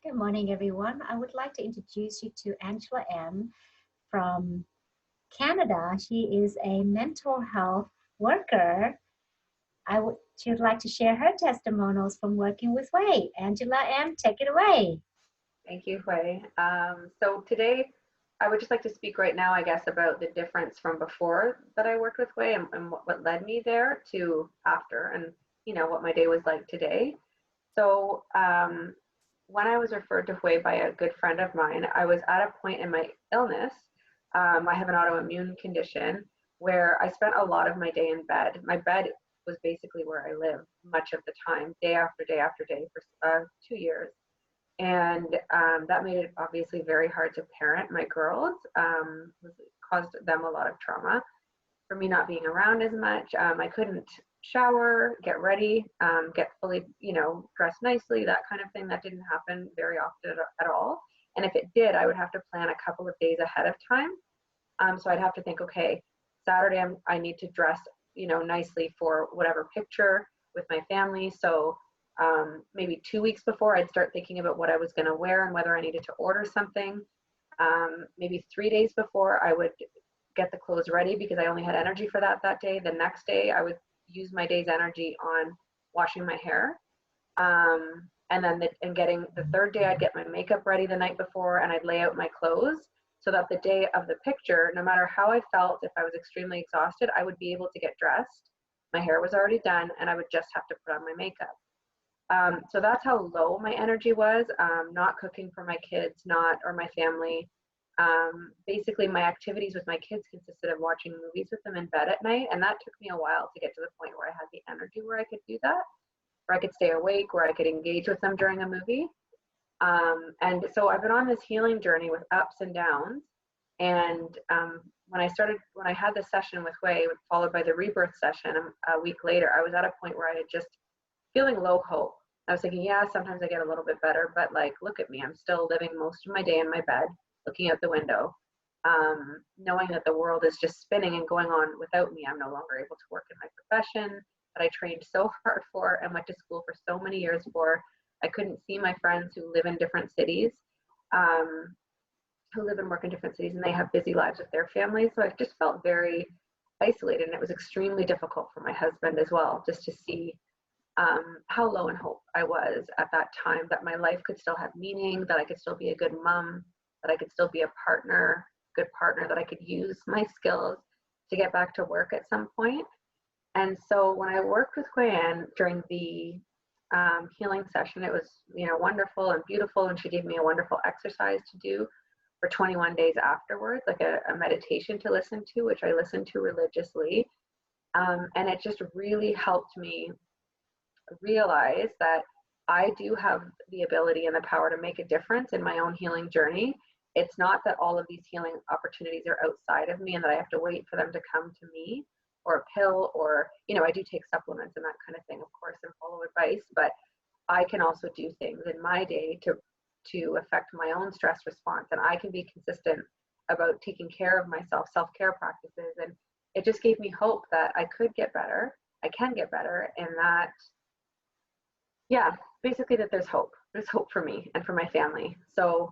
Good morning, everyone. I would like to introduce you to Angela M. from Canada. She is a mental health worker. She would like to share her testimonials from working with Hue. Angela M., take it away. Thank you, Hue. So today, I would just like to speak right now, I guess, about the difference from before that I worked with Hue and what led me there to after, and what my day was like today. So when I was referred to Hue by a good friend of mine, I was at a point in my illness. I have an autoimmune condition where I spent a lot of my day in bed. My bed was basically where I lived much of the time, day after day after day for 2 years. And that made it obviously very hard to parent my girls. Caused them a lot of trauma for me not being around as much. I couldn't shower, get ready, get fully, dressed nicely, that kind of thing. That didn't happen very often at all. And if it did, I would have to plan a couple of days ahead of time. So I'd have to think, okay, Saturday I need to dress, nicely for whatever picture with my family. So maybe 2 weeks before, I'd start thinking about what I was going to wear and whether I needed to order something. Maybe 3 days before, I would get the clothes ready because I only had energy for that day. The next day, I would use my day's energy on washing my hair. And then getting the third day, I'd get my makeup ready the night before, and I'd lay out my clothes so that the day of the picture, no matter how I felt, if I was extremely exhausted, I would be able to get dressed. My hair was already done, and I would just have to put on my makeup. So that's how low my energy was, not cooking for my kids, or my family. Basically, my activities with my kids consisted of watching movies with them in bed at night, and that took me a while to get to the point where I had the energy where I could do that, where I could stay awake, where I could engage with them during a movie. And so I've been on this healing journey with ups and downs. And when I had this session with Hue, followed by the rebirth session a week later, I was at a point where I had just feeling low hope. I was thinking, yeah, sometimes I get a little bit better, but look at me. I'm still living most of my day in my bed, looking out the window, knowing that the world is just spinning and going on without me. I'm no longer able to work in my profession that I trained so hard for and went to school for so many years for. I couldn't see my friends who live in different cities, who live and work in different cities, and they have busy lives with their families. So I just felt very isolated, and it was extremely difficult for my husband as well, just to see how low in hope I was at that time, that my life could still have meaning, that I could still be a good mom, that I could still be a good partner, that I could use my skills to get back to work at some point. And so when I worked with Hue during the healing session, it was, wonderful and beautiful. And she gave me a wonderful exercise to do for 21 days afterwards, like a meditation to listen to, which I listened to religiously. And it just really helped me realize that I do have the ability and the power to make a difference in my own healing journey. It's not that all of these healing opportunities are outside of me and that I have to wait for them to come to me, or a pill, or, I do take supplements and that kind of thing, of course, and follow advice, but I can also do things in my day to affect my own stress response. And I can be consistent about taking care of myself, self-care practices. And it just gave me hope that I could get better, I can get better, and that, basically that there's hope. There's hope for me and for my family. So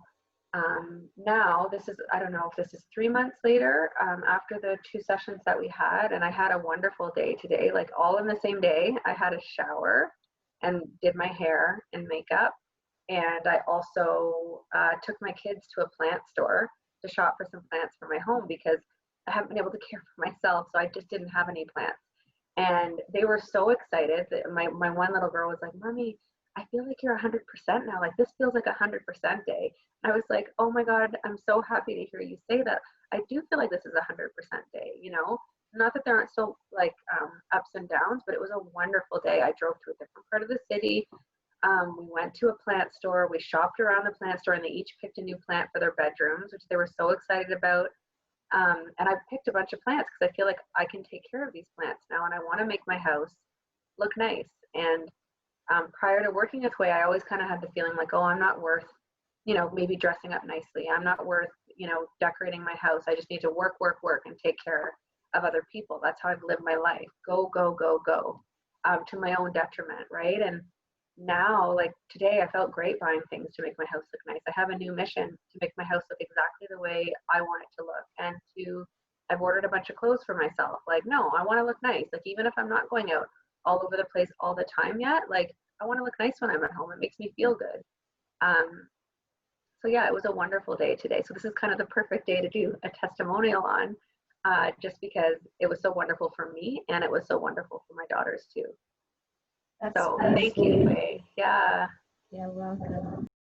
now I don't know if this is 3 months later, after the 2 sessions that we had, and I had a wonderful day today, all in the same day. I had a shower and did my hair and makeup. And I also took my kids to a plant store to shop for some plants for my home because I haven't been able to care for myself. So I just didn't have any plants. And they were so excited that my one little girl was like, "Mommy, I feel like you're 100% now. This feels like 100% day." I was like, "Oh my God, I'm so happy to hear you say that. I do feel like this is 100% day, Not that there aren't still ups and downs, but it was a wonderful day. I drove to a different part of the city. We went to a plant store. We shopped around the plant store, and they each picked a new plant for their bedrooms, which they were so excited about. And I picked a bunch of plants because I feel like I can take care of these plants now, and I want to make my house look nice. And prior to working with Hue, I always kind of had the feeling like, oh, I'm not worth, maybe dressing up nicely. I'm not worth, decorating my house. I just need to work, and take care of other people. That's how I've lived my life. Go, go, go, go, to my own detriment, right? And now, like today, I felt great buying things to make my house look nice. I have a new mission to make my house look exactly the way I want it to look, and I've ordered a bunch of clothes for myself. Like, no, I want to look nice. Like, even if I'm not going out all over the place all the time yet, like, I want to look nice when I'm at home. It makes me feel good. So yeah, it was a wonderful day today. So this is kind of the perfect day to do a testimonial on, just because it was so wonderful for me and it was so wonderful for my daughters too. That's So so thank sweet. you, Faye. Yeah. You're welcome.